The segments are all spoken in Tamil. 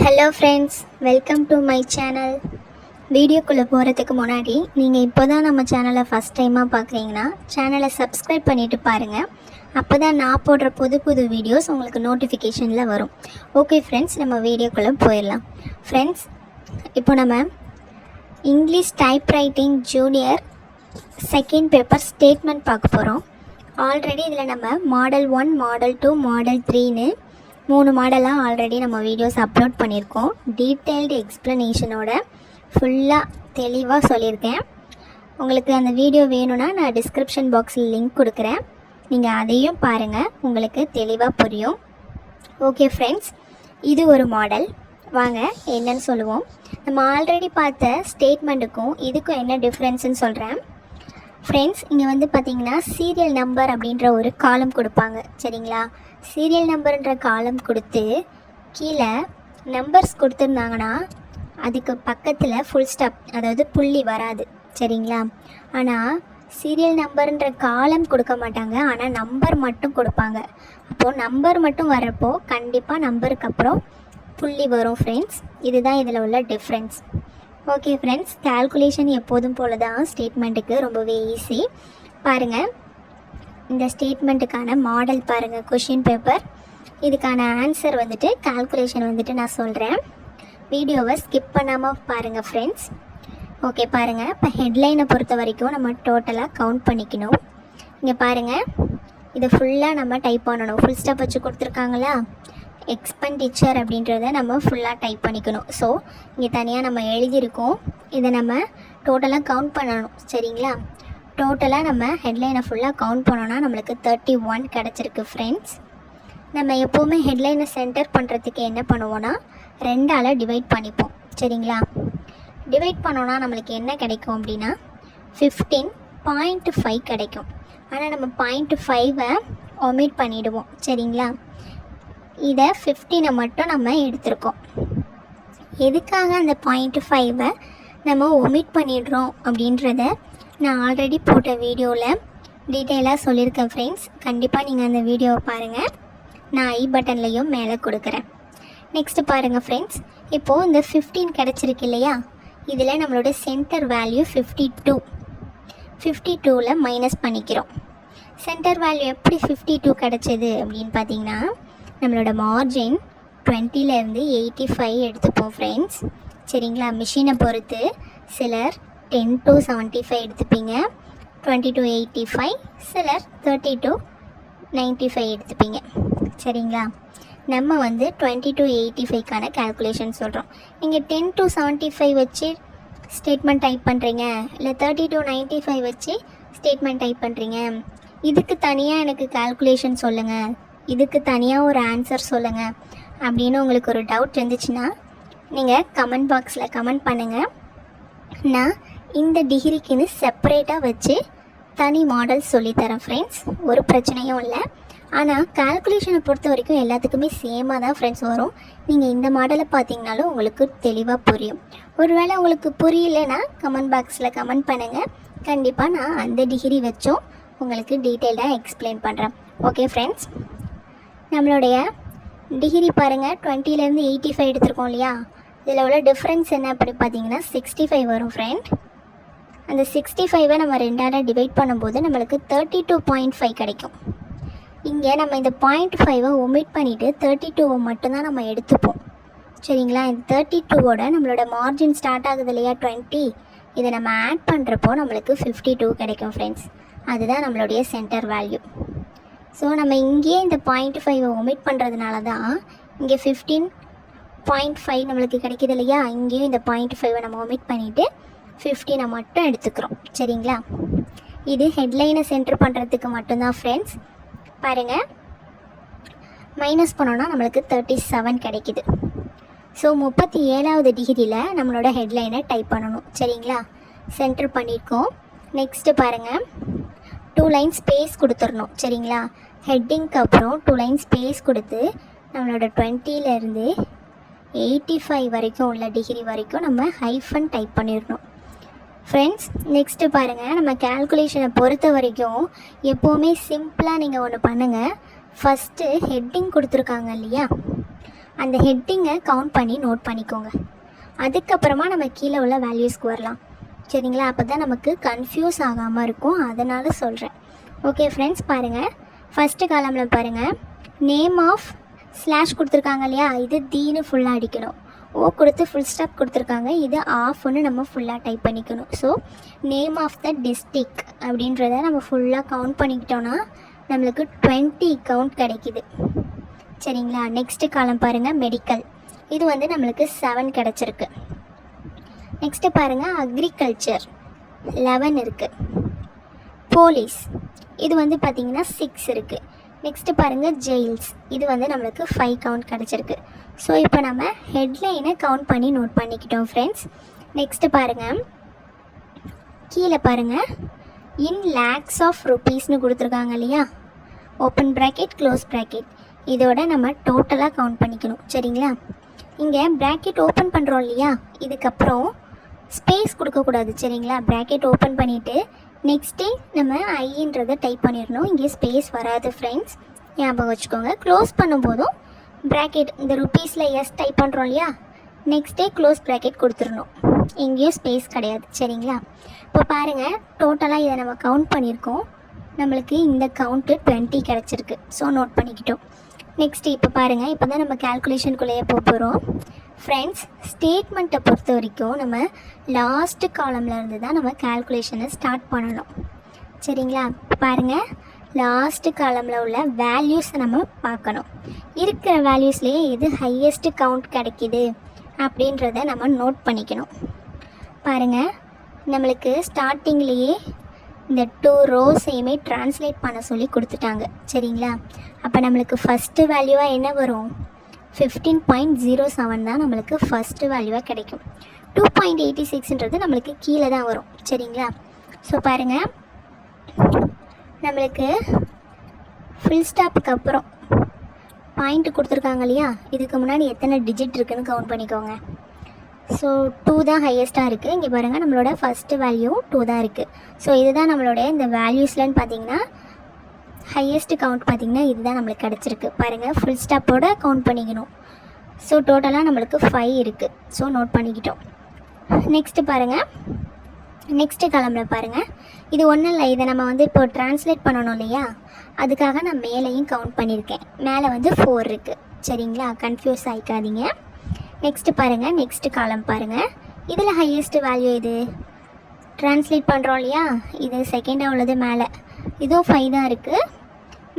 Hello friends, welcome to my channel. வீடியோக்குள்ளே போகிறதுக்கு முன்னாடி நீங்கள் இப்போ தான் நம்ம சேனலை ஃபஸ்ட் டைமாக பார்க்குறீங்கன்னா சேனலை சப்ஸ்கிரைப் பண்ணிவிட்டு பாருங்கள். அப்போ தான் நான் போடுற புது புது வீடியோஸ் உங்களுக்கு நோட்டிஃபிகேஷனில் வரும். ஓகே ஃப்ரெண்ட்ஸ், நம்ம வீடியோக்குள்ளே போயிடலாம். ஃப்ரெண்ட்ஸ், இப்போ நம்ம English typewriting junior second paper statement பார்க்க போகிறோம். ஆல்ரெடி இதில் நம்ம மாடல் 1, மாடல் 2, மாடல் 3ன்னு 3 மாடலாக ஆல்ரெடி நம்ம வீடியோஸ் அப்லோட் பண்ணியிருக்கோம். டீட்டெயில்டு எக்ஸ்ப்ளனேஷனோட ஃபுல்லாக தெளிவாக சொல்லியிருக்கேன். உங்களுக்கு அந்த வீடியோ வேணும்னா நான் டிஸ்கிரிப்ஷன் பாக்ஸில் லிங்க் கொடுக்குறேன். நீங்கள் அதையும் பாருங்கள், உங்களுக்கு தெளிவாக புரியும். ஓகே ஃப்ரெண்ட்ஸ், இது ஒரு மாடல். வாங்க என்னன்னு சொல்லுவோம். நம்ம ஆல்ரெடி பார்த்த ஸ்டேட்மெண்ட்டுக்கும் இதுக்கும் என்ன டிஃப்ரென்ஸுன்னு சொல்கிறேன். ஃப்ரெண்ட்ஸ், இங்கே வந்து பார்த்திங்கன்னா சீரியல் நம்பர் அப்படின்ற ஒரு காலம் கொடுப்பாங்க. சரிங்களா? சீரியல் நம்பர்ன்ற காலம் கொடுத்து கீழே நம்பர்ஸ் கொடுத்துருந்தாங்கன்னா அதுக்கு பக்கத்தில் ஃபுல் ஸ்டாப், அதாவது புள்ளி வராது. சரிங்களா? ஆனால் சீரியல் நம்பர்ன்ற காலம் கொடுக்க மாட்டாங்க, ஆனால் நம்பர் மட்டும் கொடுப்பாங்க. அப்போது நம்பர் மட்டும் வரப்போ கண்டிப்பாக நம்பருக்கு அப்புறம் புள்ளி வரும். ஃப்ரெண்ட்ஸ், இதுதான் இதில் உள்ள டிஃப்ரென்ஸ். ஓகே ஃப்ரெண்ட்ஸ், கால்குலேஷன் எப்போதும் போல தான் ஸ்டேட்மெண்ட்டுக்கு ரொம்பவே ஈஸி. பாருங்கள், இந்த ஸ்டேட்மெண்ட்டுக்கான மாடல் பாருங்கள், கொஷின் பேப்பர். இதுக்கான ஆன்சர் வந்துட்டு கால்குலேஷன் வந்துட்டு நான் சொல்கிறேன். வீடியோவை ஸ்கிப் பண்ணாமல் பாருங்கள் ஃப்ரெண்ட்ஸ். ஓகே பாருங்கள், இப்போ ஹெட்லைனை பொறுத்த வரைக்கும் நம்ம டோட்டலாக கவுண்ட் பண்ணிக்கணும். இங்கே பாருங்கள், இதை ஃபுல்லாக நம்ம டைப் பண்ணணும். ஃபுல் ஸ்டாப் வச்சு கொடுத்துருக்காங்களா? எக்ஸ்பெண்டிச்சர் அப்படின்றத நம்ம ஃபுல்லாக டைப் பண்ணிக்கணும். ஸோ இங்கே தனியாக நம்ம எழுதியிருக்கோம், இதை நம்ம டோட்டலாக கவுண்ட் பண்ணணும். சரிங்களா? டோட்டலாக நம்ம ஹெட்லைனை ஃபுல்லாக கவுண்ட் பண்ணோன்னா நம்மளுக்கு 31 கிடச்சிருக்கு. ஃப்ரெண்ட்ஸ், நம்ம எப்போவுமே ஹெட்லைனை சென்டர் பண்ணுறதுக்கு என்ன பண்ணுவோன்னா 2ஆல் டிவைட் பண்ணிப்போம். சரிங்களா? டிவைட் பண்ணோன்னா நம்மளுக்கு என்ன கிடைக்கும் அப்படின்னா 15.5 கிடைக்கும். ஆனால் நம்ம 0.5 ஒமிட் பண்ணிவிடுவோம். சரிங்களா? இதை 15 மட்டும் நம்ம எடுத்திருக்கோம். எதுக்காக அந்த 0.5 நம்ம ஒமிட் பண்ணிடுறோம் அப்படின்றத நான் ஆல்ரெடி போட்ட வீடியோவில் டீட்டெயிலாக சொல்லியிருக்கேன். ஃப்ரெண்ட்ஸ், கண்டிப்பாக நீங்கள் அந்த வீடியோவை பாருங்கள். நான் ஐ பட்டன்லையும் மேலே கொடுக்குறேன். நெக்ஸ்ட்டு பாருங்கள் ஃப்ரெண்ட்ஸ், இப்போது இந்த 15 கிடச்சிருக்கு இல்லையா? இதில் நம்மளோட சென்டர் வேல்யூ 52ல் மைனஸ் பண்ணிக்கிறோம். சென்டர் வேல்யூ எப்படி 52 கிடச்சிது அப்படின்னு பார்த்தீங்கன்னா, நம்மளோட மார்ஜின் 20லேருந்து 85 எடுத்துப்போம். ஃப்ரெண்ட்ஸ், சரிங்களா? மிஷினை பொறுத்து சிலர் 10 to 75 எடுத்துப்பீங்க, 20 to 85, சிலர் 30 to 95 எடுத்துப்பீங்க. சரிங்களா? நம்ம வந்து 20 to 85க்கான கால்குலேஷன் சொல்கிறோம். நீங்கள் 10 to 75 வச்சு ஸ்டேட்மெண்ட் டைப் பண்ணுறீங்க, இல்லை 30 to 95 வச்சு ஸ்டேட்மெண்ட் டைப் பண்ணுறீங்க, இதுக்கு தனியாக எனக்கு கால்குலேஷன் சொல்லுங்கள், இதுக்கு தனியாக ஒரு ஆன்சர் சொல்லுங்கள் அப்படின்னு உங்களுக்கு ஒரு டவுட் இருந்துச்சுன்னா நீங்கள் கமெண்ட் பாக்ஸில் கமெண்ட் பண்ணுங்கள். நான் இந்த டிகிரிக்குன்னு செப்பரேட்டாக வச்சு தனி மாடல் சொல்லித்தரேன். ஃப்ரெண்ட்ஸ், ஒரு பிரச்சனையும் இல்லை. ஆனால் கால்குலேஷனை பொறுத்த வரைக்கும் எல்லாத்துக்குமே சேமாக தான் ஃப்ரெண்ட்ஸ் வரும். நீங்கள் இந்த மாடலை பார்த்தீங்கனாலும் உங்களுக்கு தெளிவாக புரியும். ஒருவேளை உங்களுக்கு புரியலைன்னா கமெண்ட் பாக்ஸில் கமெண்ட் பண்ணுங்கள். கண்டிப்பாக நான் அந்த டிகிரி வச்சும் உங்களுக்கு டீட்டெயில்டாக எக்ஸ்பிளைன் பண்ணுறேன். ஓகே ஃப்ரெண்ட்ஸ், நம்மளுடைய டிகிரி பாருங்கள், 20லேருந்து 85 எடுத்துருக்கோம் இல்லையா? இதில் உள்ள டிஃப்ரென்ஸ் என்ன அப்படி பார்த்தீங்கன்னா 65 வரும். ஃப்ரெண்ட், அந்த 65 நம்ம 2ஆல் டிவைட் பண்ணும்போது நம்மளுக்கு 32.5 கிடைக்கும். இங்கே நம்ம இந்த 0.5 ஒமிட் பண்ணிவிட்டு 32 மட்டும்தான் நம்ம எடுத்துப்போம். சரிங்களா? இந்த 32வோட நம்மளோட மார்ஜின் ஸ்டார்ட் ஆகுது இல்லையா 20, இதை நம்ம ஆட் பண்ணுறப்போ நம்மளுக்கு 52 கிடைக்கும். ஃப்ரெண்ட்ஸ், அதுதான் நம்மளுடைய சென்டர் வேல்யூ. ஸோ நம்ம இங்கேயே இந்த 0.5 ஒமிட் பண்ணுறதுனால தான் இங்கே 15.5 நம்மளுக்கு கிடைக்கிது இல்லையா? இங்கேயும் இந்த 0.5 நம்ம ஒமிட் பண்ணிவிட்டு 15 மட்டும் எடுத்துக்கிறோம். சரிங்களா? இது ஹெட்லைனை சென்டர் பண்ணுறதுக்கு மட்டும்தான். ஃப்ரெண்ட்ஸ், பாருங்கள், மைனஸ் பண்ணோன்னா நம்மளுக்கு 37 கிடைக்கிது. ஸோ 37வது டிகிரியில் நம்மளோட ஹெட்லைனை டைப் பண்ணணும். சரிங்களா? சென்டர் பண்ணியிருக்கோம். நெக்ஸ்ட்டு பாருங்கள், 2 லைன் ஸ்பேஸ் கொடுத்துடணும். சரிங்களா? ஹெட்டிங்க்கு அப்புறம் 2 லைன் ஸ்பேஸ் கொடுத்து நம்மளோட 20லேருந்து 85 வரைக்கும் உள்ள டிகிரி வரைக்கும் நம்ம ஹைஃபன் டைப் பண்ணிடணும். ஃப்ரெண்ட்ஸ், நெக்ஸ்ட்டு பாருங்கள், நம்ம கால்குலேஷனை பொறுத்த வரைக்கும் எப்போவுமே சிம்பிளாக நீங்கள் ஒன்று பண்ணுங்கள். ஃபஸ்ட்டு ஹெட்டிங் கொடுத்துருக்காங்க இல்லையா, அந்த ஹெட்டிங்கை கவுண்ட் பண்ணி நோட் பண்ணிக்கோங்க. அதுக்கப்புறமா நம்ம கீழே உள்ள வேல்யூஸ்க்கு வரலாம். சரிங்களா? அப்போ தான் நமக்கு கன்ஃபியூஸ் ஆகாமல் இருக்கும், அதனால் சொல்கிறேன். ஓகே ஃப்ரெண்ட்ஸ், பாருங்கள். ஃபஸ்ட்டு காலமில் பாருங்கள், நேம் ஆஃப் ஸ்லாஷ் கொடுத்துருக்காங்க இல்லையா, இது தீனு ஃபுல்லாக அடிக்கணும். ஓ கொடுத்து ஃபுல் ஸ்டாப் கொடுத்துருக்காங்க, இது ஆஃப்னு நம்ம ஃபுல்லாக டைப் பண்ணிக்கணும். So name of the district அப்படின்றத நம்ம ஃபுல்லாக கவுண்ட் பண்ணிக்கிட்டோன்னா நம்மளுக்கு 20 கவுண்ட் கிடைக்கிது. சரிங்களா? நெக்ஸ்ட்டு காலம் பாருங்கள், மெடிக்கல். இது வந்து நம்மளுக்கு 7 கிடச்சிருக்கு. நெக்ஸ்ட்டு பாருங்கள், அக்ரிகல்ச்சர் 11 இருக்குது. போலீஸ் இது வந்து பார்த்திங்கன்னா 6 இருக்குது. நெக்ஸ்ட்டு பாருங்கள், ஜெயில்ஸ். இது வந்து நம்மளுக்கு 5 கவுண்ட் கிடச்சிருக்கு. ஸோ இப்போ நம்ம ஹெட்லைனை கவுண்ட் பண்ணி நோட் பண்ணிக்கிட்டோம் ஃப்ரெண்ட்ஸ். நெக்ஸ்ட்டு பாருங்கள், கீழே பாருங்கள், இன் லேக்ஸ் ஆஃப் ருப்பீஸ்னு கொடுத்துருக்காங்க இல்லையா, ஓப்பன் ப்ராக்கெட் க்ளோஸ் ப்ராக்கெட். இதோட நம்ம டோட்டலாக கவுண்ட் பண்ணிக்கணும். சரிங்களா? இங்கே ப்ராக்கெட் ஓப்பன் பண்ணுறோம் இல்லையா, இதுக்கப்புறம் ஸ்பேஸ் கொடுக்கக்கூடாது. சரிங்களா? ப்ராக்கெட் ஓப்பன் பண்ணிவிட்டு நெக்ஸ்ட்டே நம்ம ஐன்றதை டைப் பண்ணிடணும். இங்கே ஸ்பேஸ் வராது ஃப்ரெண்ட்ஸ், ஞாபகம் வச்சுக்கோங்க. க்ளோஸ் பண்ணும்போதும் ப்ராக்கெட் இந்த ருப்பீஸில் எஸ் டைப் பண்ணுறோம் இல்லையா, நெக்ஸ்ட்டே க்ளோஸ் ப்ராக்கெட் கொடுத்துடணும். எங்கேயும் ஸ்பேஸ் கிடையாது. சரிங்களா? இப்போ பாருங்கள், டோட்டலாக இதை நம்ம கவுண்ட் பண்ணியிருக்கோம். நம்மளுக்கு இந்த கவுண்ட்டு 20 கிடச்சிருக்கு. ஸோ நோட் பண்ணிக்கிட்டோம். நெக்ஸ்ட்டு இப்போ பாருங்கள், இப்போ தான் நம்ம கேல்குலேஷனுக்குள்ளேயே போகிறோம் ஃப்ரெண்ட்ஸ். ஸ்டேட்மெண்ட்டை பொறுத்த வரைக்கும் நம்ம லாஸ்ட்டு காலமில் இருந்து தான் நம்ம கேல்குலேஷனை ஸ்டார்ட் பண்ணணும். சரிங்களா? பாருங்கள், லாஸ்ட்டு காலமில் உள்ள வேல்யூஸை நம்ம பார்க்கணும். இருக்கிற வேல்யூஸ்லேயே எது ஹையஸ்ட்டு கவுண்ட் கிடைக்கிது அப்படின்றத நம்ம நோட் பண்ணிக்கணும். பாருங்கள், நம்மளுக்கு ஸ்டார்டிங்லேயே இந்த 2 ரோஸையுமே ட்ரான்ஸ்லேட் பண்ண சொல்லி கொடுத்துட்டாங்க. சரிங்களா? அப்போ நம்மளுக்கு ஃபஸ்ட்டு வேல்யூவாக என்ன வரும், 15.07 தான் நம்மளுக்கு ஃபஸ்ட்டு வேல்யூவாக கிடைக்கும். 2.86ன்றது நம்மளுக்கு கீழே தான் வரும். சரிங்களா? ஸோ பாருங்கள், நம்மளுக்கு ஃபுல் ஸ்டாப்புக்கு அப்புறம் பாயிண்ட் கொடுத்துருக்காங்க இல்லையா, இதுக்கு முன்னாடி எத்தனை டிஜிட் இருக்குதுன்னு கவுண்ட் பண்ணிக்கோங்க. ஸோ 2 தான் ஹையஸ்ட்டாக இருக்குது. இங்கே பாருங்கள், நம்மளோட ஃபஸ்ட்டு வேல்யூ 2 தான் இருக்குது. ஸோ இதுதான் நம்மளுடைய இந்த வேல்யூஸ்லன்னு பார்த்தீங்கன்னா ஹையஸ்ட் கவுண்ட் பார்த்திங்கன்னா இதுதான் நம்மளுக்கு கிடச்சிருக்கு. பாருங்கள், ஃபுல் ஸ்டாப்போட கவுண்ட் பண்ணிக்கணும். ஸோ டோட்டலாக நம்மளுக்கு 5 இருக்குது. ஸோ நோட் பண்ணிக்கிட்டோம். நெக்ஸ்ட்டு பாருங்கள், நெக்ஸ்ட்டு காலமில் பாருங்கள், இது ஒன்றும் இல்லை, இதை நம்ம வந்து இப்போ ட்ரான்ஸ்லேட் பண்ணணும் இல்லையா, அதுக்காக நான் மேலேயும் கவுண்ட் பண்ணியிருக்கேன். மேலே வந்து 4 இருக்குது. சரிங்களா? கன்ஃபியூஸ் ஆகிக்காதீங்க. நெக்ஸ்ட்டு பாருங்கள், நெக்ஸ்ட்டு காலம் பாருங்கள், இதில் ஹையஸ்ட்டு வேல்யூ இது ட்ரான்ஸ்லேட் பண்ணுறோம் இல்லையா, இது செகண்டாக உள்ளது மேலே, இதுவும் 5 தான் இருக்குது.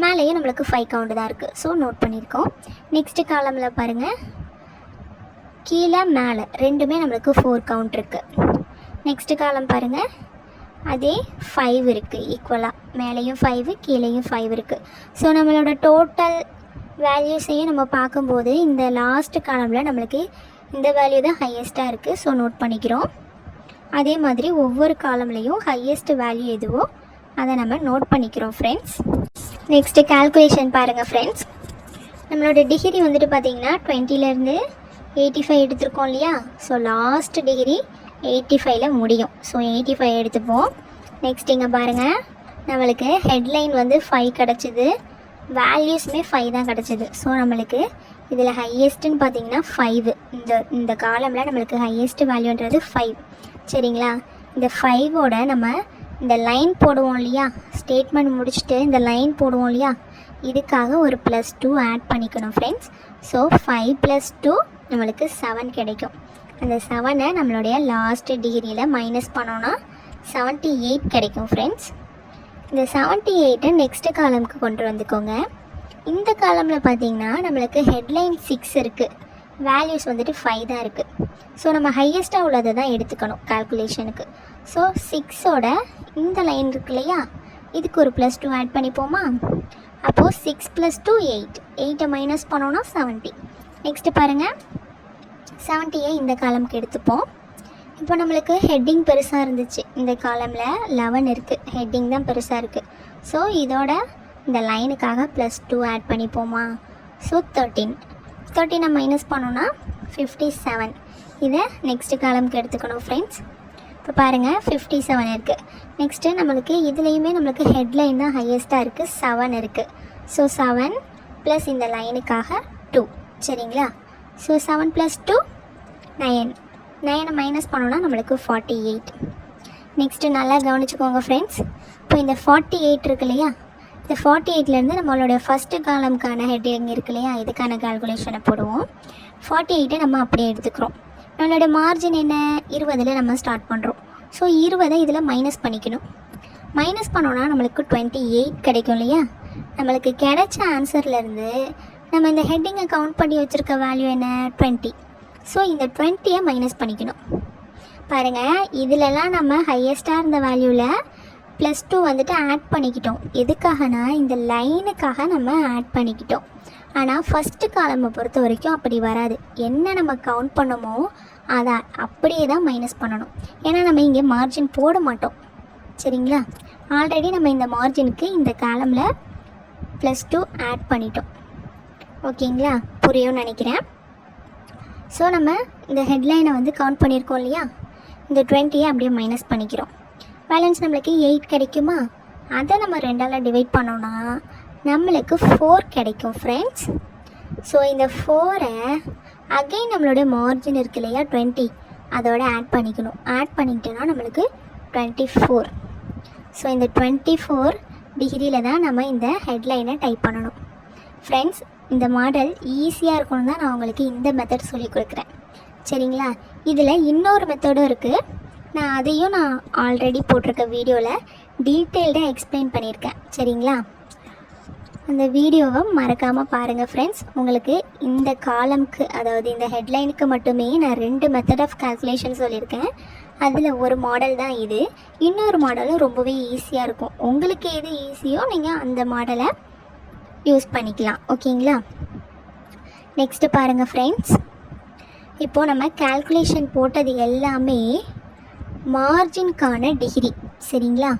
மேலேயும் நம்மளுக்கு 5 கவுண்ட் தான் இருக்குது. ஸோ நோட் பண்ணியிருக்கோம். நெக்ஸ்ட்டு காலமில் பாருங்கள், கீழே மேலே ரெண்டுமே நம்மளுக்கு 4 கவுண்ட் இருக்குது. நெக்ஸ்ட்டு காலம் பாருங்கள், அதே 5 இருக்குது ஈக்குவலாக, மேலேயும் 5 கீழேயும் 5 இருக்குது. ஸோ நம்மளோட டோட்டல் வேல்யூஸையும் நம்ம பார்க்கும்போது இந்த லாஸ்ட்டு காலமில் நம்மளுக்கு இந்த வேல்யூ தான் ஹையஸ்ட்டாக இருக்குது. ஸோ நோட் பண்ணிக்கிறோம். அதே மாதிரி ஒவ்வொரு காலம்லேயும் ஹையஸ்ட் வேல்யூ எதுவோ அதை நம்ம நோட் பண்ணிக்கிறோம் ஃப்ரெண்ட்ஸ். நெக்ஸ்ட்டு கால்குலேஷன் பாருங்கள் ஃப்ரெண்ட்ஸ். நம்மளோட டிகிரி வந்துட்டு பார்த்திங்கன்னா 20லேருந்து 85 எடுத்திருக்கோம் இல்லையா. ஸோ லாஸ்ட் டிகிரி 85ல் முடியும். ஸோ 85 எடுத்துப்போம். நெக்ஸ்ட் இங்கே பாருங்கள், நம்மளுக்கு ஹெட்லைன் வந்து 5 கிடச்சிது, வேல்யூஸுமே 5 தான் கிடச்சிது. ஸோ நம்மளுக்கு இதில் ஹையஸ்ட்டுன்னு பார்த்திங்கன்னா 5. இந்த காலமில் நம்மளுக்கு ஹையஸ்ட் வேல்யூன்றது 5. சரிங்களா? இந்த 5ஓட நம்ம இந்த லைன் போடுவோம் இல்லையா, ஸ்டேட்மெண்ட் முடிச்சுட்டு இந்த லைன் போடுவோம் இல்லையா, இதுக்காக ஒரு +2 ஆட் பண்ணிக்கணும் ஃப்ரெண்ட்ஸ். ஸோ 5 + 2 நம்மளுக்கு 7 கிடைக்கும். அந்த 7ஐ நம்மளுடைய லாஸ்ட் டிகிரியில் மைனஸ் பண்ணோன்னா 78 கிடைக்கும் ஃப்ரெண்ட்ஸ். இந்த 78ஐ நெக்ஸ்ட்டு காலமுக்கு கொண்டு வந்துக்கோங்க. இந்த காலமில் பார்த்திங்கன்னா நம்மளுக்கு ஹெட்லைன் 6 இருக்குது, வேல்யூஸ் வந்துட்டு 5 தான் இருக்குது. ஸோ நம்ம ஹையஸ்ட்டாக உள்ளதை தான் எடுத்துக்கணும் கால்குலேஷனுக்கு. ஸோ 6ஓட இந்த லைன் இருக்கு இல்லையா, இதுக்கு ஒரு +2 ஆட் பண்ணிப்போமா. அப்போது 6 + 2 8, 8ஐ மைனஸ் பண்ணோன்னா 70. நெக்ஸ்ட்டு பாருங்கள், 70ஐ இந்த காலமுக்கு எடுத்துப்போம். இப்போ நம்மளுக்கு ஹெட்டிங் பெருசாக இருந்துச்சு, இந்த காலமில் 11 இருக்குது, ஹெட்டிங் தான் பெருசாக இருக்குது. ஸோ இதோட இந்த லைனுக்காக +2 ஆட் பண்ணிப்போமா. ஸோ 13ஐ மைனஸ் பண்ணோன்னா 57. இதை நெக்ஸ்ட்டு காலமுக்கு எடுத்துக்கணும் ஃப்ரெண்ட்ஸ். இப்போ பாருங்கள் 57 இருக்குது. நெக்ஸ்ட்டு நம்மளுக்கு இதுலேயுமே நம்மளுக்கு ஹெட்லைன் தான் ஹையஸ்ட்டாக இருக்குது, 7 இருக்குது. ஸோ 7 + இந்த லைனுக்காக 2. சரிங்களா? ஸோ 7 + 2 9. 9 மைனஸ் பண்ணோன்னா நம்மளுக்கு 48. நெக்ஸ்ட்டு நல்லா கவனிச்சுக்கோங்க ஃப்ரெண்ட்ஸ். இப்போ இந்த 48 இருக்கு இல்லையா, இந்த 48லேருந்து நம்மளோட ஃபஸ்ட்டு காலம்க்கான ஹெட்டிங் இருக்கு இல்லையா, இதுக்கான கால்குலேஷனை போடுவோம். 48 நம்ம அப்படியே எடுத்துக்கிறோம். நம்மளோட மார்ஜின் என்ன, 20ல் நம்ம ஸ்டார்ட் பண்ணுறோம். ஸோ 20 இதில் மைனஸ் பண்ணிக்கணும். மைனஸ் பண்ணோன்னா நம்மளுக்கு 28 கிடைக்கும் இல்லையா. நம்மளுக்கு கிடைச்ச ஆன்சர்லேருந்து நம்ம இந்த ஹெட்டிங்கை கவுண்ட் பண்ணி வச்சுருக்க வேல்யூ என்ன, 20. ஸோ இந்த 20யை மைனஸ் பண்ணிக்கணும். பாருங்கள், இதிலலாம் நம்ம ஹையஸ்ட்டாக இருந்த வேல்யூவில் +2 வந்துட்டு ஆட் பண்ணிக்கிட்டோம். எதுக்காகனா இந்த லைனுக்காக நம்ம ஆட் பண்ணிக்கிட்டோம். ஆனால் ஃபஸ்ட்டு காலமை பொறுத்த வரைக்கும் அப்படி வராது. என்ன நம்ம கவுண்ட் பண்ணோமோ அதை அப்படியே தான் மைனஸ் பண்ணணும். ஏன்னா நம்ம இங்கே மார்ஜின் போட மாட்டோம். சரிங்களா, ஆல்ரெடி நம்ம இந்த மார்ஜினுக்கு இந்த காலமில் +2 ஆட் பண்ணிட்டோம். ஓகேங்களா, புரியும்னு நினைக்கிறேன். ஸோ நம்ம இந்த ஹெட்லைனை வந்து கவுண்ட் பண்ணியிருக்கோம் இல்லையா, இந்த 20யை அப்படியே மைனஸ் பண்ணிக்கிறோம். பேலன்ஸ் நம்மளுக்கு 8 கிடைக்குமா, அதை நம்ம 2ஆல் டிவைட் பண்ணோன்னா நம்மளுக்கு 4 கிடைக்கும் ஃப்ரெண்ட்ஸ். ஸோ இந்த 4ஐ அகைன் நம்மளோட மார்ஜின் இருக்கு இல்லையா 20, அதோட ஆட் பண்ணிக்கணும். ஆட் பண்ணிக்கிட்டோன்னா நம்மளுக்கு 24. ஸோ இந்த 24 டிகிரியில் தான் நம்ம இந்த ஹெட்லைனை டைப் பண்ணணும். ஃப்ரெண்ட்ஸ், இந்த மாடல் ஈஸியாக இருக்கணும் தான் நான் உங்களுக்கு இந்த மெத்தட் சொல்லி கொடுக்குறேன். சரிங்களா, இதில் இன்னொரு மெத்தடும் இருக்குது. அதையும் நான் ஆல்ரெடி போட்டிருக்க வீடியோவில் டீட்டெயில்டாக எக்ஸ்பிளைன் பண்ணியிருக்கேன். சரிங்களா, அந்த வீடியோவை மறக்காமல் பாருங்கள் ஃப்ரெண்ட்ஸ். உங்களுக்கு இந்த காலம்க்கு, அதாவது இந்த ஹெட்லைனுக்கு மட்டுமே நான் 2 மெத்தட் ஆஃப் கால்குலேஷன் சொல்லியிருக்கேன். அதில் ஒரு மாடல் தான் இது. இன்னொரு மாடலும் ரொம்பவே ஈஸியாக இருக்கும். உங்களுக்கு எது ஈஸியோ நீங்கள் அந்த மாடலை யூஸ் பண்ணிக்கலாம். ஓகேங்களா, நெக்ஸ்ட்டு பாருங்கள் ஃப்ரெண்ட்ஸ். இப்போது நம்ம கால்குலேஷன் போட்டது எல்லாமே மார்ஜின்கான டிகிரி. சரிங்களா,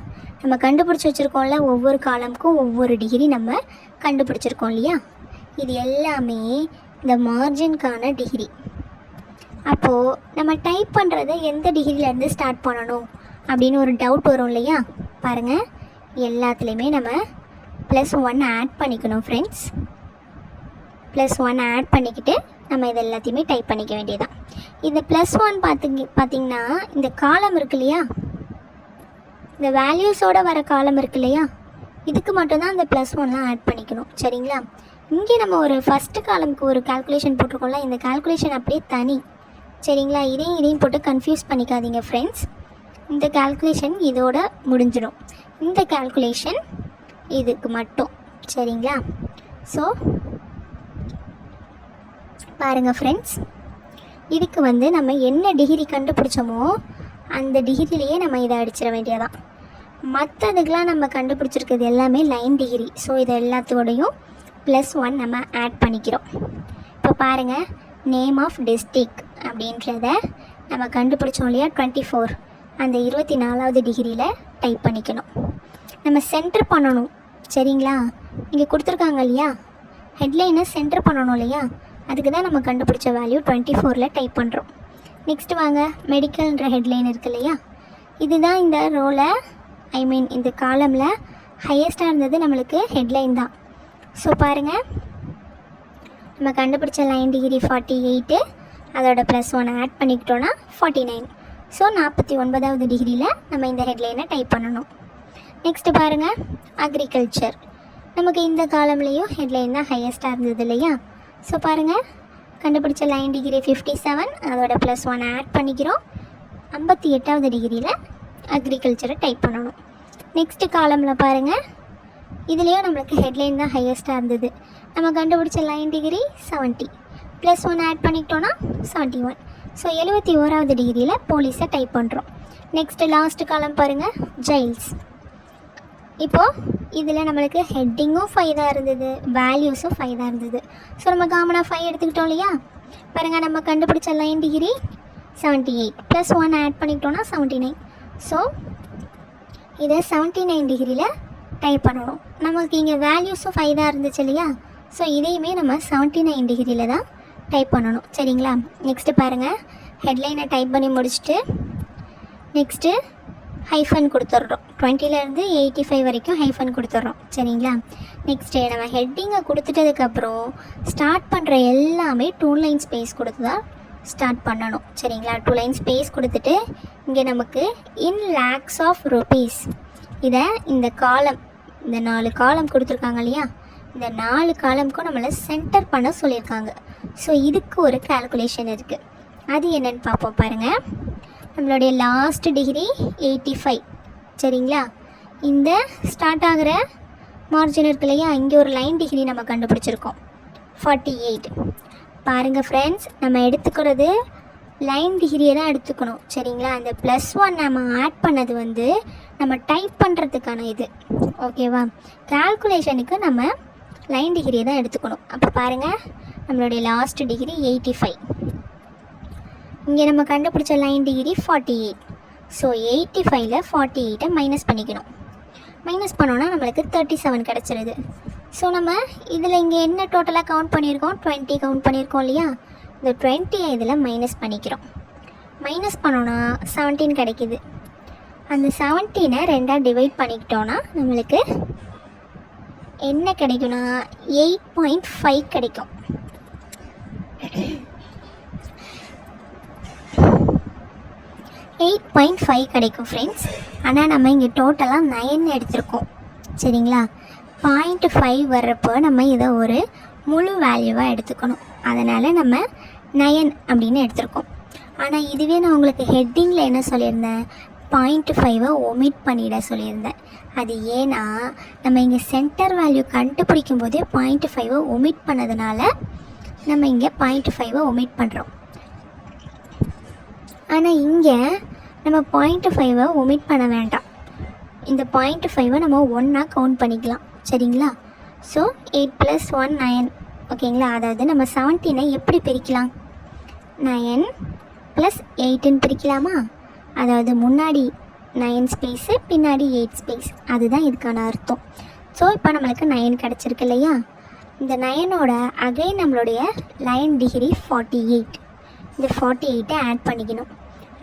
நம்ம கண்டுபிடிச்சி வச்சுருக்கோம்ல, ஒவ்வொரு காலமுக்கும் ஒவ்வொரு டிகிரி நம்ம கண்டுபிடிச்சிருக்கோம் இல்லையா, இது எல்லாமே இந்த மார்ஜின்கான டிகிரி. அப்போது நம்ம டைப் பண்ணுறதை எந்த டிகிரியிலேருந்து ஸ்டார்ட் பண்ணணும் அப்படின்னு ஒரு டவுட் வரும் இல்லையா. பாருங்கள், எல்லாத்துலேயுமே நம்ம +1 ஆட் பண்ணிக்கணும் ஃப்ரெண்ட்ஸ். +1 ஆட் பண்ணிக்கிட்டு நம்ம இது எல்லாத்தையுமே டைப் பண்ணிக்க வேண்டியதான். இந்த +1 பார்த்திங்கன்னா இந்த காலம் இருக்கு இல்லையா, இந்த வேல்யூஸோடு வர காலம் இருக்கு இல்லையா, இதுக்கு மட்டும்தான் இந்த +1லாம் ஆட் பண்ணிக்கணும். சரிங்களா, இங்கே நம்ம ஒரு ஃபஸ்ட்டு காலமுக்கு ஒரு கால்குலேஷன் போட்டிருக்கோம்ல, இந்த கால்குலேஷன் அப்படியே தனி. சரிங்களா, இதையும் போட்டு கன்ஃபியூஸ் பண்ணிக்காதீங்க ஃப்ரெண்ட்ஸ். இந்த கால்குலேஷன் இதோட முடிஞ்சிடும். இந்த கால்குலேஷன் இதுக்கு மட்டும். சரிங்களா, ஸோ பாருங்கள் ஃப்ரெண்ட்ஸ், இதுக்கு வந்து நம்ம என்ன டிகிரி கண்டுபிடிச்சோமோ அந்த டிகிரிலேயே நம்ம இதை அடிச்சிட வேண்டியதான். மற்றதுக்கெலாம் நம்ம கண்டுபிடிச்சிருக்கிறது எல்லாமே லைன் டிகிரி. ஸோ இது எல்லாத்தோடையும் +1 நம்ம ஆட் பண்ணிக்கிறோம். இப்போ பாருங்கள், நேம் ஆஃப் டிஸ்ட்ரிக்ட் அப்படின்றத நம்ம கண்டுபிடிச்சோம் இல்லையா 24, அந்த 24வது டிகிரியில் டைப் பண்ணிக்கணும். நம்ம சென்டர் பண்ணணும். சரிங்களா, இங்கே கொடுத்துருக்காங்க இல்லையா, ஹெட்லைனை சென்டர் பண்ணணும் இல்லையா, அதுக்கு தான் நம்ம கண்டுபிடிச்ச வேல்யூ 24ல் டைப் பண்ணுறோம். நெக்ஸ்ட்டு வாங்க, மெடிக்கல்ன்ற ஹெட்லைன் இருக்கு இல்லையா, இதுதான் இந்த ரோவில் இந்த காலமில் ஹையஸ்ட்டாக இருந்தது நம்மளுக்கு ஹெட்லைன் தான். ஸோ பாருங்கள், நம்ம கண்டுபிடிச்ச லைன் டிகிரி 48, அதோட +1 ஆட் பண்ணிக்கிட்டோன்னா 49. ஸோ 49வது டிகிரியில் நம்ம இந்த ஹெட்லைனை டைப் பண்ணணும். நெக்ஸ்ட்டு பாருங்கள், அக்ரிகல்ச்சர். நமக்கு இந்த காலம்லேயும் ஹெட்லைன் தான் ஹையஸ்ட்டாக இருந்தது இல்லையா. ஸோ பாருங்கள், கண்டுபிடிச்ச லைன் டிகிரி 57, அதோட +1 ஆட் பண்ணிக்கிறோம். 58வது டிகிரியில் அக்ரிகல்ச்சரை டைப் பண்ணணும். நெக்ஸ்ட்டு காலமில் பாருங்கள், இதுலேயும் நம்மளுக்கு ஹெட்லைன் தான் ஹையஸ்ட்டாக இருந்தது. நம்ம கண்டுபிடிச்ச லைன் டிகிரி 70, +1 ஆட் பண்ணிக்கிட்டோன்னா 71. ஸோ 71வது டிகிரியில் போலீஸை டைப் பண்ணுறோம். நெக்ஸ்ட்டு லாஸ்ட்டு காலம் பாருங்கள், ஜெயில்ஸ். இப்போது இதில் நம்மளுக்கு ஹெட்டிங்கும் 5 தான் இருந்தது, வேல்யூஸும் 5 தான் இருந்தது. ஸோ நம்ம காமனாக 5 எடுத்துக்கிட்டோம் இல்லையா. பாருங்கள், நம்ம கண்டுபிடிச்ச லைன் டிகிரி 78, +1 ஆட் பண்ணிக்கிட்டோன்னா 79. ஸோ இதை 79 டிகிரியில் டைப் பண்ணணும். நமக்கு இங்கே வேல்யூஸும் 5 தான் இருந்துச்சு இல்லையா. ஸோ இதையுமே நம்ம 79 டிகிரியில் தான் டைப் பண்ணணும். சரிங்களா, நெக்ஸ்ட்டு பாருங்கள், ஹெட்லைனை டைப் பண்ணி முடிச்சுட்டு நெக்ஸ்ட்டு ஹைஃபன் கொடுத்துட்றோம். 20லேருந்து 85 வரைக்கும் ஹைஃபன் கொடுத்துட்றோம். சரிங்களா? நெக்ஸ்ட்டு நம்ம ஹெட்டிங்கை கொடுத்துட்டதுக்கப்புறம் ஸ்டார்ட் பண்ணுற எல்லாமே 2 லைன் ஸ்பேஸ் கொடுத்து தான் ஸ்டார்ட் பண்ணணும். சரிங்களா? 2 லைன் ஸ்பேஸ் கொடுத்துட்டு இங்கே நமக்கு இன் லேக்ஸ் ஆஃப் ருபீஸ் இதை இந்த காலம், இந்த 4 காலம் கொடுத்துருக்காங்க இல்லையா, இந்த 4 காலமுக்கும் நம்மளை சென்டர் பண்ண சொல்லியிருக்காங்க. ஸோ இதுக்கு ஒரு கால்குலேஷன் இருக்குது. அது என்னென்னு பார்ப்போம் பாருங்கள். நம்மளுடைய லாஸ்ட் டிகிரி 85. சரிங்களா? இந்த ஸ்டார்ட் ஆகிற மார்ஜின் இருக்கு இல்லையா, இங்கே ஒரு லைன் டிகிரி நம்ம கண்டுபிடிச்சிருக்கோம் 48. பாருங்கள் ஃப்ரெண்ட்ஸ், நம்ம எடுத்துக்கிறது லைன் டிகிரியை தான் எடுத்துக்கணும். சரிங்களா? அந்த +1 நம்ம ஆட் பண்ணது வந்து நம்ம டைப் பண்ணுறதுக்கான இது. ஓகேவா? கால்குலேஷனுக்கு நம்ம லைன் டிகிரியை தான் எடுத்துக்கணும். அப்போ பாருங்கள், நம்மளுடைய லாஸ்ட் டிகிரி 85. இங்கே நம்ம கண்டுபிடிச்ச லைன் டிகிரி 48. ஸோ 85ல் 48 மைனஸ் பண்ணிக்கணும். மைனஸ் பண்ணோன்னா நம்மளுக்கு 37 கிடச்சிருது. ஸோ நம்ம இதில் இங்கே என்ன டோட்டலாக கவுண்ட் பண்ணியிருக்கோம், 20 கவுண்ட் பண்ணியிருக்கோம் இல்லையா, இந்த 20 இதில் மைனஸ் பண்ணிக்கிறோம். மைனஸ் பண்ணோன்னா 17 கிடைக்கிது. அந்த 17 2ஆக டிவைட் பண்ணிக்கிட்டோன்னா நம்மளுக்கு என்ன கிடைக்கும்னா 8.5 கிடைக்கும். 8.5 கிடைக்கும் ஃப்ரெண்ட்ஸ். ஆனால் நம்ம இங்கே டோட்டலாக 9 எடுத்திருக்கோம். சரிங்களா? 0.5 வர்றப்போ நம்ம இதை ஒரு முழு வேல்யூவாக எடுத்துக்கணும். அதனால் நம்ம 9 அப்படின்னு எடுத்திருக்கோம். ஆனால் இதுவே நான் உங்களுக்கு ஹெட்டிங்கில் என்ன சொல்லியிருந்தேன், 0.5 ஒமிட் பண்ணிட சொல்லியிருந்தேன். அது ஏன்னா நம்ம இங்கே சென்டர் வேல்யூ கண்டுபிடிக்கும் போதே 0.5 ஒமிட் பண்ணதுனால நம்ம இங்கே 0.5 ஒமிட் பண்ணுறோம். ஆனால் இங்கே நம்ம 0.5 ஒமிட் பண்ண வேண்டாம். இந்த 0.5 நம்ம 1ஆக கவுண்ட் பண்ணிக்கலாம். சரிங்களா? ஸோ 8 + 1 9. ஓகேங்களா? அதாவது நம்ம 17 எப்படி பிரிக்கலாம், 9 + 8ன்னு பிரிக்கலாமா? அதாவது முன்னாடி 9 ஸ்பேஸு, பின்னாடி 8 ஸ்பேஸ். அதுதான் இதுக்கான அர்த்தம். ஸோ இப்போ நம்மளுக்கு 9 கிடச்சிருக்கு இல்லையா, இந்த 9ஓட அகைன் நம்மளுடைய லைன் டிகிரி 48. இந்த 48 ஆட் பண்ணிக்கணும்.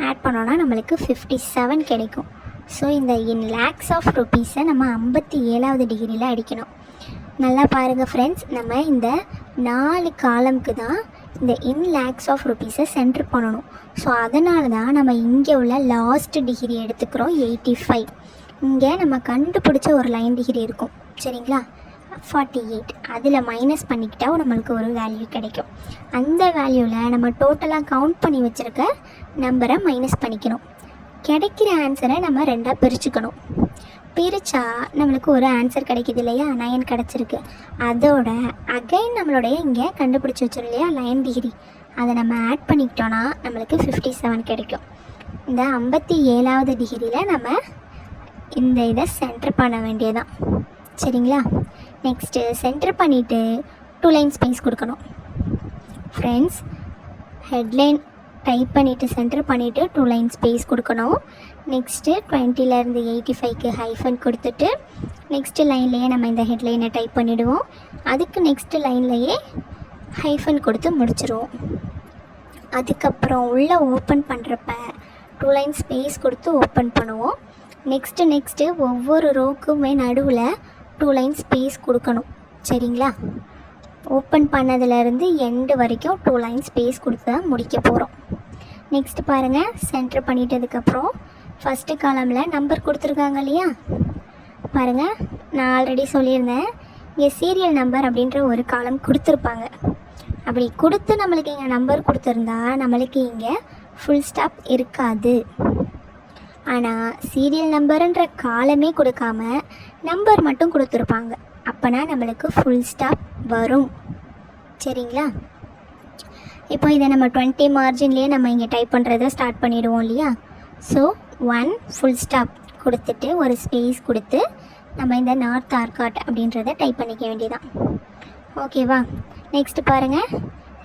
ஆட் பண்ணோன்னா நம்மளுக்கு 57 கிடைக்கும். ஸோ இந்த இன் லேக்ஸ் ஆஃப் ருபீஸை நம்ம 57வது டிகிரியில் அடிக்கணும். நல்லா பாருங்கள் ஃப்ரெண்ட்ஸ், நம்ம இந்த 4 காலமுக்கு தான் இந்த இன் லேக்ஸ் ஆஃப் ருபீஸை சென்டர் பண்ணணும். ஸோ அதனால தான் நம்ம இங்கே உள்ள லாஸ்ட் டிகிரி எடுத்துக்கிறோம் 85. இங்கே நம்ம கண்டுபிடிச்ச ஒரு லைன் டிகிரி இருக்கும். சரிங்களா? 48 அதில் மைனஸ் பண்ணிக்கிட்டால் நம்மளுக்கு ஒரு வேல்யூ கிடைக்கும். அந்த வேல்யூவில் நம்ம டோட்டலாக கவுண்ட் பண்ணி வச்சுருக்க நம்பரை மைனஸ் பண்ணிக்கணும். கிடைக்கிற ஆன்சரை நம்ம 2ஆக பிரிச்சுக்கணும். பிரித்தா நம்மளுக்கு ஒரு ஆன்சர் கிடைக்கிது இல்லையா, 9 கிடச்சிருக்கு. அதோட அகைன் நம்மளுடைய இங்கே கண்டுபிடிச்சி வச்சிடும் இல்லையா லைன் டிகிரி, அதை நம்ம ஆட் பண்ணிக்கிட்டோன்னா நம்மளுக்கு 57 கிடைக்கும். இந்த 57வது டிகிரியில் நம்ம இந்த இதை சென்டர் பண்ண வேண்டியதான். சரிங்களா? நெக்ஸ்ட்டு சென்டர் பண்ணிவிட்டு 2 லைன் ஸ்பேஸ் கொடுக்கணும். ஃப்ரெண்ட்ஸ், ஹெட்லைன் டைப் பண்ணிவிட்டு சென்டர் பண்ணிவிட்டு 2 லைன் ஸ்பேஸ் கொடுக்கணும். நெக்ஸ்ட்டு 20லேருந்து 85க்கு ஹைஃபன் கொடுத்துட்டு நெக்ஸ்ட்டு லைன்லேயே நம்ம இந்த ஹெட்லைனை டைப் பண்ணிவிடுவோம். அதுக்கு நெக்ஸ்ட்டு லைன்லேயே ஹைஃபன் கொடுத்து முடிச்சிடுவோம். அதுக்கப்புறம் உள்ளே ஓப்பன் பண்ணுறப்ப 2 லைன் ஸ்பேஸ் கொடுத்து ஓப்பன் பண்ணுவோம். நெக்ஸ்ட்டு ஒவ்வொரு ரோக்குமே நடுவில் 2 லைன் ஸ்பேஸ் கொடுக்கணும். சரிங்களா? ஓப்பன் பண்ணதுலேருந்து எண்டு வரைக்கும் 2 லைன் ஸ்பேஸ் கொடுத்து தான் முடிக்க போகிறோம். நெக்ஸ்ட் பாருங்கள், சென்டர் பண்ணிட்டதுக்கப்புறம் ஃபஸ்ட்டு காலமில் நம்பர் கொடுத்துருக்காங்க இல்லையா, பாருங்கள், நான் ஆல்ரெடி சொல்லியிருந்தேன் இங்கே சீரியல் நம்பர் அப்படின்ற ஒரு காலம் கொடுத்துருப்பாங்க. அப்படி கொடுத்து நம்மளுக்கு இங்கே நம்பர் கொடுத்துருந்தா நம்மளுக்கு இங்கே ஃபுல் ஸ்டாப் இருக்காது. ஆனால் சீரியல் நம்பருன்ற காலமே கொடுக்காம நம்பர் மட்டும் கொடுத்துருப்பாங்க. அப்போனா நம்மளுக்கு ஃபுல் ஸ்டாப் வரும். சரிங்களா? இப்போ இதை நம்ம 20 மார்ஜின்லேயே நம்ம இங்கே டைப் பண்ணுறதை ஸ்டார்ட் பண்ணிவிடுவோம் இல்லையா. ஸோ 1 ஃபுல் ஸ்டாப் கொடுத்துட்டு ஒரு ஸ்பேஸ் கொடுத்து நம்ம இந்த நார்த் ஆர்காட் அப்படின்றத டைப் பண்ணிக்க வேண்டியதான். ஓகேவா? நெக்ஸ்ட்டு பாருங்கள்,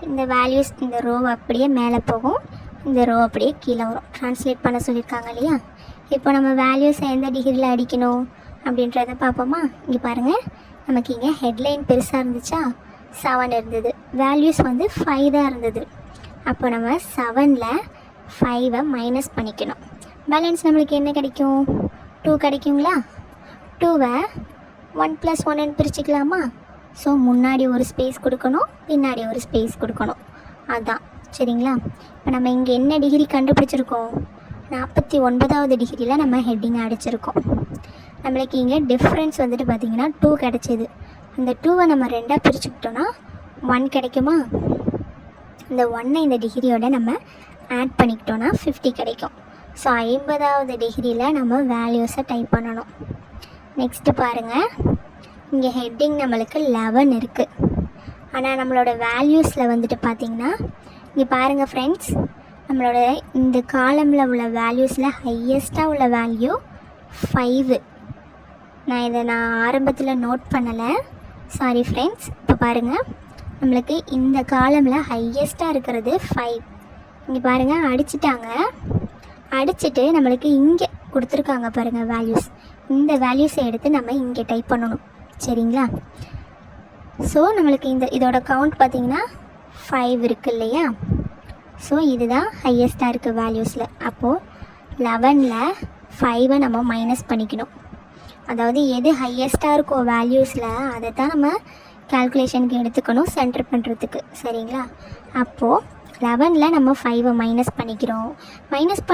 இந்த வேல்யூஸ் இந்த ரோ அப்படியே மேலே போகும், இந்த ரோ அப்படியே கீழே வரும். ட்ரான்ஸ்லேட் பண்ண சொல்லியிருக்காங்க இல்லையா. இப்போ நம்ம வேல்யூஸை எந்த டிகிரியில் அடிக்கணும் அப்படின்றத பார்ப்போமா. இங்கே பாருங்கள், நமக்கு இங்கே ஹெட்லைன் பெருசாக இருந்துச்சா, 7 இருந்தது, வேல்யூஸ் வந்து 5 தான் இருந்தது. அப்போ நம்ம 7ல் 5 மைனஸ் பண்ணிக்கணும். பேலன்ஸ் நம்மளுக்கு என்ன கிடைக்கும்? 2 கிடைக்குங்களா? 2வை 1 + 1ன்னு பிரிச்சுக்கலாமா? ஸோ முன்னாடி ஒரு ஸ்பேஸ் கொடுக்கணும், பின்னாடி ஒரு ஸ்பேஸ் கொடுக்கணும். அதுதான் சரிங்களா? இப்போ நம்ம இங்கே என்ன டிகிரி கண்டுபிடிச்சிருக்கோம்? 49வது டிகிரியில் நம்ம ஹெட்டிங் அடிச்சிருக்கோம். நம்மளுக்கு இங்கே டிஃப்ரென்ஸ் வந்துட்டு பார்த்திங்கன்னா 2 கிடச்சிது. அந்த 2வை நம்ம 2ஆக பிரிச்சுக்கிட்டோன்னா 1 கிடைக்குமா? இந்த 1ஐ இந்த டிகிரியோட நம்ம ஆட் பண்ணிக்கிட்டோன்னா 50 கிடைக்கும். ஸோ 50வது டிகிரியில் நம்ம வேல்யூஸை டைப் பண்ணணும். நெக்ஸ்ட்டு பாருங்கள், இங்கே ஹெட்டிங் நம்மளுக்கு 11 இருக்குது. ஆனால் நம்மளோட வேல்யூஸில் வந்துட்டு பார்த்திங்கன்னா இங்கே பாருங்கள் ஃப்ரெண்ட்ஸ், நம்மளோட இந்த காலமில் உள்ள வேல்யூஸில் ஹையஸ்ட்டாக உள்ள வேல்யூ 5. நான் ஆரம்பத்தில் நோட் பண்ணலை, சாரி ஃப்ரெண்ட்ஸ். இப்போ பாருங்கள், நம்மளுக்கு இந்த காலமில் ஹையஸ்ட்டாக இருக்கிறது 5. இங்கே பாருங்கள், அடிச்சிட்டாங்க. அடிச்சுட்டு நம்மளுக்கு இங்கே கொடுத்துருக்காங்க பாருங்கள் வேல்யூஸ். இந்த வேல்யூஸை எடுத்து நம்ம இங்கே டைப் பண்ணணும். சரிங்களா? ஸோ நம்மளுக்கு இதோட கவுண்ட் பார்த்திங்கன்னா 5 இருக்குது இல்லையா? ஸோ இதுதான் ஹையஸ்ட்டாக இருக்குது வேல்யூஸில். அப்போது 11ல் 5ஐ நம்ம மைனஸ் பண்ணிக்கணும். அதாவது எது ஹையஸ்ட்டாக இருக்கோ வேல்யூஸில் அதை தான் நம்ம கால்குலேஷனுக்கு எடுத்துக்கணும் சென்டர் பண்ணுறதுக்கு. சரிங்களா? அப்போது 11ல் நம்ம 5ஐ மைனஸ் பண்ணிக்கிறோம். மைனஸ்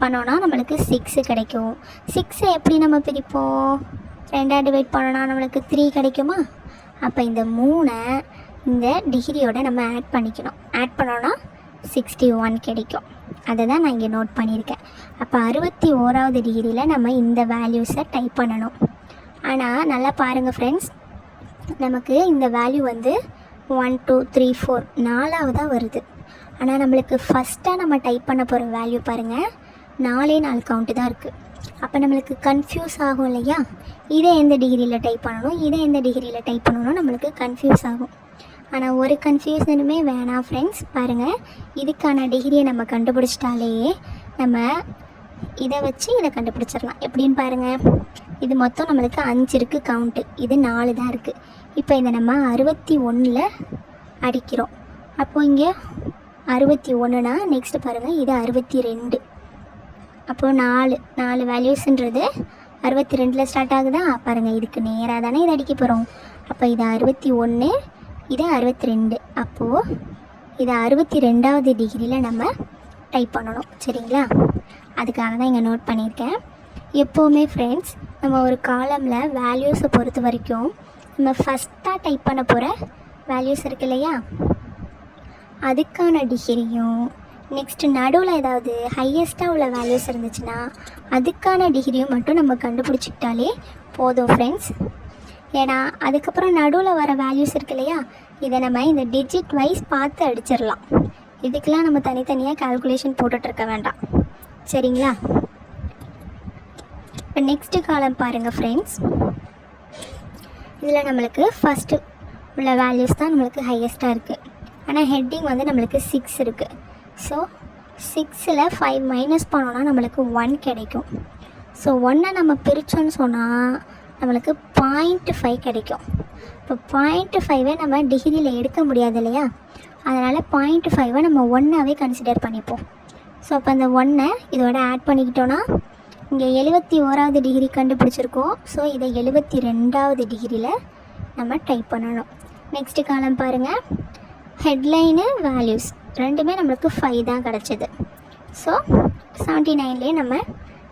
பண்ணோன்னா நம்மளுக்கு 6 கிடைக்கும். 6ஐ எப்படி நம்ம பிரிப்போம்? 2ஆக டிவைட் பண்ணோன்னா நம்மளுக்கு 3 கிடைக்குமா? அப்போ இந்த 3ஐ இந்த டிகிரியோட நம்ம ஆட் பண்ணிக்கணும். ஆட் பண்ணோன்னா 61 கிடைக்கும். அதை தான் நான் இங்கே நோட் பண்ணியிருக்கேன். அப்போ 61வது டிகிரியில் நம்ம இந்த வேல்யூஸை டைப் பண்ணணும். ஆனால் நல்லா பாருங்கள் ஃப்ரெண்ட்ஸ், நமக்கு இந்த வேல்யூ வந்து 1 2 3 4 4ஆவதாக வருது. ஆனால் நம்மளுக்கு ஃபஸ்ட்டாக நம்ம டைப் பண்ண போகிற வேல்யூ பாருங்கள் 4 கவுண்ட்டு தான் இருக்குது. அப்போ நம்மளுக்கு கன்ஃபியூஸ் ஆகும் இல்லையா? இதை எந்த டிகிரியில் டைப் பண்ணணும், இதை எந்த டிகிரியில் டைப் பண்ணணும், நம்மளுக்கு கன்ஃபியூஸ் ஆகும். ஆனால் ஒரு கன்ஃபியூஷனுமே வேணாம் ஃப்ரெண்ட்ஸ். பாருங்கள், இதுக்கான டிகிரியை நம்ம கண்டுபிடிச்சிட்டாலே நம்ம இதை வச்சு இதை கண்டுபிடிச்சிடலாம். எப்படின்னு பாருங்கள், இது மொத்தம் நம்மளுக்கு 5 இருக்குது கவுண்ட்டு, இது 4 தான் இருக்குது. இப்போ இதை நம்ம 61ல் அடிக்கிறோம். அப்போது இங்கே 61னா நெக்ஸ்ட்டு பாருங்கள், இது 62. அப்போது 4 வேல்யூஸுன்றது 62ல் ஸ்டார்ட் ஆகுதா? பாருங்கள், இதுக்கு நேராக தானே இதை அடிக்க போகிறோம். அப்போ இது 61, இது 62. அப்போது இது 62வது டிகிரியில் நம்ம டைப் பண்ணணும். சரிங்களா? அதுக்காக தான் இங்கே நோட் பண்ணியிருக்கேன். எப்போவுமே ஃப்ரெண்ட்ஸ், நம்ம ஒரு காலமில் வேல்யூஸை பொறுத்த வரைக்கும் நம்ம ஃபஸ்ட்டாக டைப் பண்ண போகிற வேல்யூஸ் இருக்கு இல்லையா, அதுக்கான டிகிரியும் நெக்ஸ்ட்டு நடுவில் ஏதாவது ஹையஸ்ட்டாக உள்ள வேல்யூஸ் இருந்துச்சுன்னா அதுக்கான டிகிரியும் மட்டும் நம்ம கண்டுபிடிச்சிக்கிட்டாலே போதும் ஃப்ரெண்ட்ஸ். ஏன்னா அதுக்கப்புறம் நடுவில் வர வேல்யூஸ் இருக்கு இல்லையா, இதை நம்ம இந்த டிஜிட் வைஸ் பார்த்து அடிச்சிடலாம். இதுக்கெலாம் நம்ம தனித்தனியாக கால்குலேஷன் போட்டுட்ருக்க வேண்டாம். சரிங்களா? இப்போ நெக்ஸ்ட்டு காலம் பாருங்கள் ஃப்ரெண்ட்ஸ், இதில் நம்மளுக்கு ஃபஸ்ட்டு உள்ள வேல்யூஸ் தான் நம்மளுக்கு ஹையஸ்ட்டாக இருக்குது. ஆனால் ஹெட்டிங் வந்து நம்மளுக்கு 6 இருக்குது. ஸோ 6ல் 5 மைனஸ் பண்ணோன்னா நம்மளுக்கு 1 கிடைக்கும். ஸோ 1ஐ நம்ம பிரித்தோன்னு சொன்னால் நம்மளுக்கு 0.5 கிடைக்கும். இப்போ 0.5ஐ நம்ம டிகிரியில் எடுக்க முடியாது இல்லையா, அதனால் 0.5ஐ நம்ம 1ஆகவே கன்சிடர் பண்ணிப்போம். ஸோ அப்போ அந்த 1ஐ இதோட ஆட் பண்ணிக்கிட்டோன்னா இங்கே 71வது டிகிரி கண்டுபிடிச்சிருக்கோம். ஸோ இதை 72வது டிகிரியில் நம்ம டைப் பண்ணணும். நெக்ஸ்ட்டு காலம் பாருங்கள், ஹெட்லைனு வேல்யூஸ் ரெண்டுமே நம்மளுக்கு 5 தான் கிடச்சிது. ஸோ 79லேயே நம்ம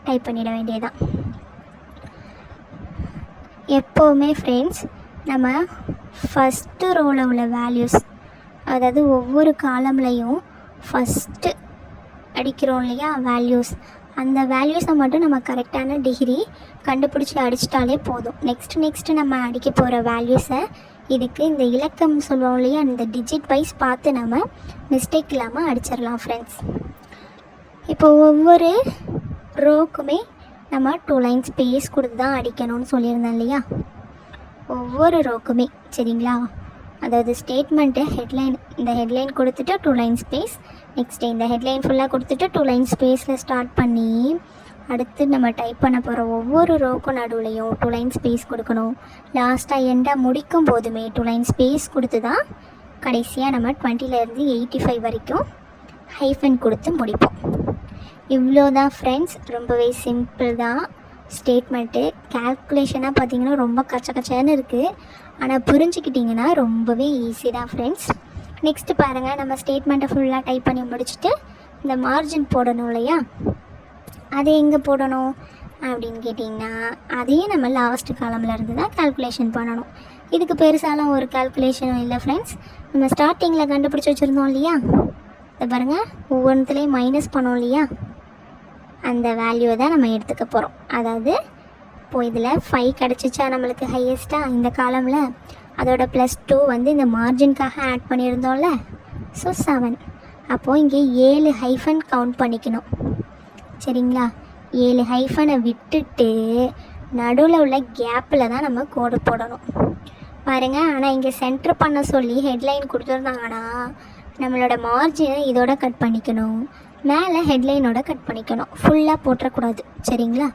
டைப் பண்ணிட வேண்டியதுதான். எப்போவுமே ஃப்ரெண்ட்ஸ் நம்ம ஃபஸ்ட்டு ரோவில் உள்ள வேல்யூஸ், அதாவது ஒவ்வொரு காலம்லையும் ஃபஸ்ட்டு அடிக்கிறோம் இல்லையா வேல்யூஸ், அந்த வேல்யூஸை மட்டும் நம்ம கரெக்டான டிகிரி கண்டுபிடிச்சி அடிச்சிட்டாலே போதும். நெக்ஸ்ட்டு நம்ம அடிக்க போகிற வேல்யூஸை இதுக்கு இந்த இலக்கம் சொல்லுவோம் இல்லையா, இந்த டிஜிட் வைஸ் பார்த்து நம்ம மிஸ்டேக் இல்லாமல் அடிச்சிடலாம் ஃப்ரெண்ட்ஸ். இப்போ ஒவ்வொரு ரோக்குமே நம்ம 2 லைன் ஸ்பேஸ் கொடுத்து தான் அடிக்கணும்னு சொல்லியிருந்தேன் இல்லையா, ஒவ்வொரு ரோக்குமே. சரிங்களா? அதாவது ஸ்டேட்மெண்ட்டு ஹெட்லைன், இந்த ஹெட்லைன் கொடுத்துட்டு 2 லைன் ஸ்பேஸ், நெக்ஸ்ட்டு இந்த ஹெட்லைன் ஃபுல்லாக கொடுத்துட்டு 2 லைன் ஸ்பேஸில் ஸ்டார்ட் பண்ணி அடுத்து நம்ம டைப் பண்ண போகிற ஒவ்வொரு ரோக்கும் நடுவுலையும் 2 லைன் ஸ்பேஸ் கொடுக்கணும். லாஸ்ட்டாக எண்டாக முடிக்கும் போதுமே 2 லைன் ஸ்பேஸ் கொடுத்து தான் கடைசியாக நம்ம 20லேருந்து 85 வரைக்கும் ஹைஃபன் கொடுத்து முடிப்போம். இவ்வளோ தான் ஃப்ரெண்ட்ஸ், ரொம்பவே சிம்பிள் தான் ஸ்டேட்மெண்ட்டு. கேல்குலேஷனாக பார்த்தீங்கன்னா ரொம்ப கச்சன்னு இருக்குது, ஆனால் புரிஞ்சுக்கிட்டிங்கன்னா ரொம்பவே ஈஸி தான் ஃப்ரெண்ட்ஸ். நெக்ஸ்ட்டு பாருங்கள், நம்ம ஸ்டேட்மெண்ட்டை ஃபுல்லாக டைப் பண்ணி முடிச்சுட்டு இந்த மார்ஜின் போடணும் இல்லையா, அதை எங்கே போடணும் அப்படின்னு கேட்டிங்கன்னா அதையும் நம்ம லாஸ்ட்டு காலமில் இருந்து தான் கால்குலேஷன் பண்ணணும். இதுக்கு பெருசாலாம் ஒரு கால்குலேஷனும் இல்லை ஃப்ரெண்ட்ஸ். நம்ம ஸ்டார்டிங்கில் கண்டுபிடிச்சி வச்சுருந்தோம் இல்லையா, இதை பாருங்கள், ஒவ்வொன்றுத்துலேயும் மைனஸ் பண்ணோம் இல்லையா, அந்த வேல்யூவை தான் நம்ம எடுத்துக்க போகிறோம். அதாவது இப்போது இதில் 5 கிடச்சிச்சா நம்மளுக்கு ஹையஸ்ட்டாக இந்த காலமில், அதோட +2 வந்து இந்த மார்ஜின்காக ஆட் பண்ணியிருந்தோம்ல, ஸோ 7. அப்போது இங்கே 7 ஹைஃபன் கவுண்ட் பண்ணிக்கணும். சரிங்களா, 7 ஹைஃபனை விட்டுட்டு நடுவில் உள்ள கேப்பில் தான் நம்ம கோடு போடணும் பாருங்கள். ஆனால் இங்கே சென்டர் பண்ண சொல்லி ஹெட்லைன் கொடுத்துருந்தாங்கன்னா நம்மளோட மார்ஜினை இதோட கட் பண்ணிக்கணும், மேலே ஹெட்லைனோட கட் பண்ணிக்கணும், ஃபுல்லாக போட்டுறக்கூடாது. சரிங்களா,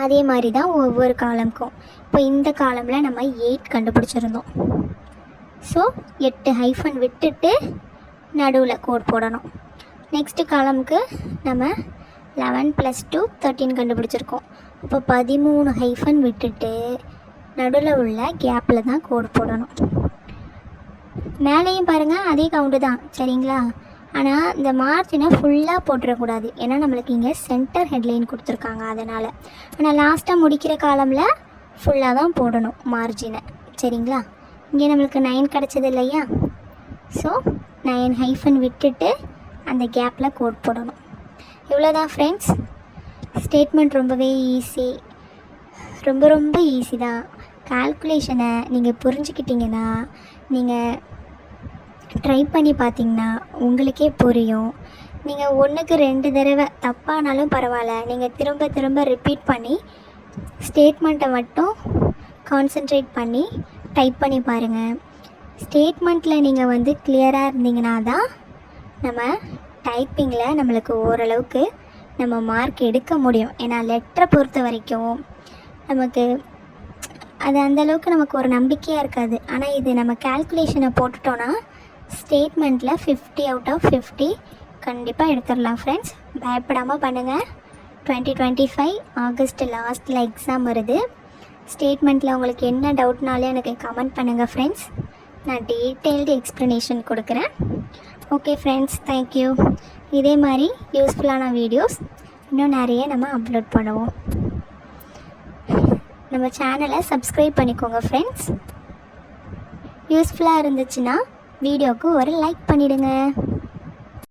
அதே மாதிரி தான் ஒவ்வொரு காலமுக்கும். இப்போ இந்த காலமில் நம்ம 8 கண்டுபிடிச்சிருந்தோம், ஸோ 8 ஹைஃபன் விட்டுட்டு நடுவில் கோட் போடணும். நெக்ஸ்ட்டு காலமுக்கு நம்ம 11 + 2 13 கண்டுபிடிச்சிருக்கோம். இப்போ 13 ஹைஃபன் விட்டுட்டு நடுவில் உள்ள கேப்பில் தான் கோட் போடணும். மேலேயும் பாருங்கள் அதே கவுண்டு தான். சரிங்களா, ஆனால் இந்த மார்ஜினை ஃபுல்லாக போட்டுறக்கூடாது, ஏன்னா நம்மளுக்கு இங்கே சென்டர் ஹெட்லைன் கொடுத்துருக்காங்க அதனால். ஆனால் லாஸ்ட்டாக முடிக்கிற காலமில் ஃபுல்லாக தான் போடணும் மார்ஜினை. சரிங்களா, இங்கே நம்மளுக்கு 9 கிடச்சது இல்லையா, ஸோ 9 ஹைஃபன் விட்டுட்டு அந்த கேப்பில் கோட் போடணும். இவ்வளோதான் ஃப்ரெண்ட்ஸ், ஸ்டேட்மெண்ட் ரொம்பவே ஈஸி, ரொம்ப ஈஸி தான். கால்குலேஷனை நீங்கள் புரிஞ்சுக்கிட்டிங்கன்னா, நீங்கள் ட்ரை பண்ணி பார்த்தீங்கன்னா உங்களுக்கே புரியும். நீங்கள் 1க்கு 2 தடவை தப்பானாலும் பரவாயில்ல, நீங்கள் திரும்ப ரிப்பீட் பண்ணி ஸ்டேட்மெண்ட்டை மட்டும் கான்சென்ட்ரேட் பண்ணி டைப் பண்ணி பாருங்கள். ஸ்டேட்மெண்ட்டில் நீங்கள் வந்து கிளியராக இருந்தீங்கன்னா தான் நம்ம டைப்பிங்கில் நம்மளுக்கு ஓரளவுக்கு நம்ம மார்க் எடுக்க முடியும். ஏன்னா லெட்டரை பொறுத்த வரைக்கும் நமக்கு அது அந்தளவுக்கு நமக்கு ஒரு நம்பிக்கையாக இருக்காது. ஆனால் இது நம்ம கால்குலேஷனை போட்டுட்டோன்னா ஸ்டேட்மெண்ட்டில் 50 அவுட் ஆஃப் 50 கண்டிப்பாக எடுத்துடலாம் ஃப்ரெண்ட்ஸ். பயப்படாமல் பண்ணுங்கள். 2025 ஆகஸ்ட் லாஸ்ட்டில் எக்ஸாம் வருது. ஸ்டேட்மெண்ட்டில் உங்களுக்கு என்ன டவுட்னாலும் எனக்கு கமெண்ட் பண்ணுங்கள் ஃப்ரெண்ட்ஸ், நான் டீட்டெயில்டு எக்ஸ்ப்ளனேஷன் கொடுக்குறேன். Okay friends, thank you. இதே மாதிரி யூஸ்ஃபுல்லான வீடியோஸ் இன்னும் நிறைய நம்ம அப்லோட் பண்ணுவோம். நம்ம சேனலை சப்ஸ்கிரைப் பண்ணிக்கோங்க ஃப்ரெண்ட்ஸ். யூஸ்ஃபுல்லாக இருந்துச்சுன்னா வீடியோவுக்கு ஒரு லைக் பண்ணிவிடுங்க.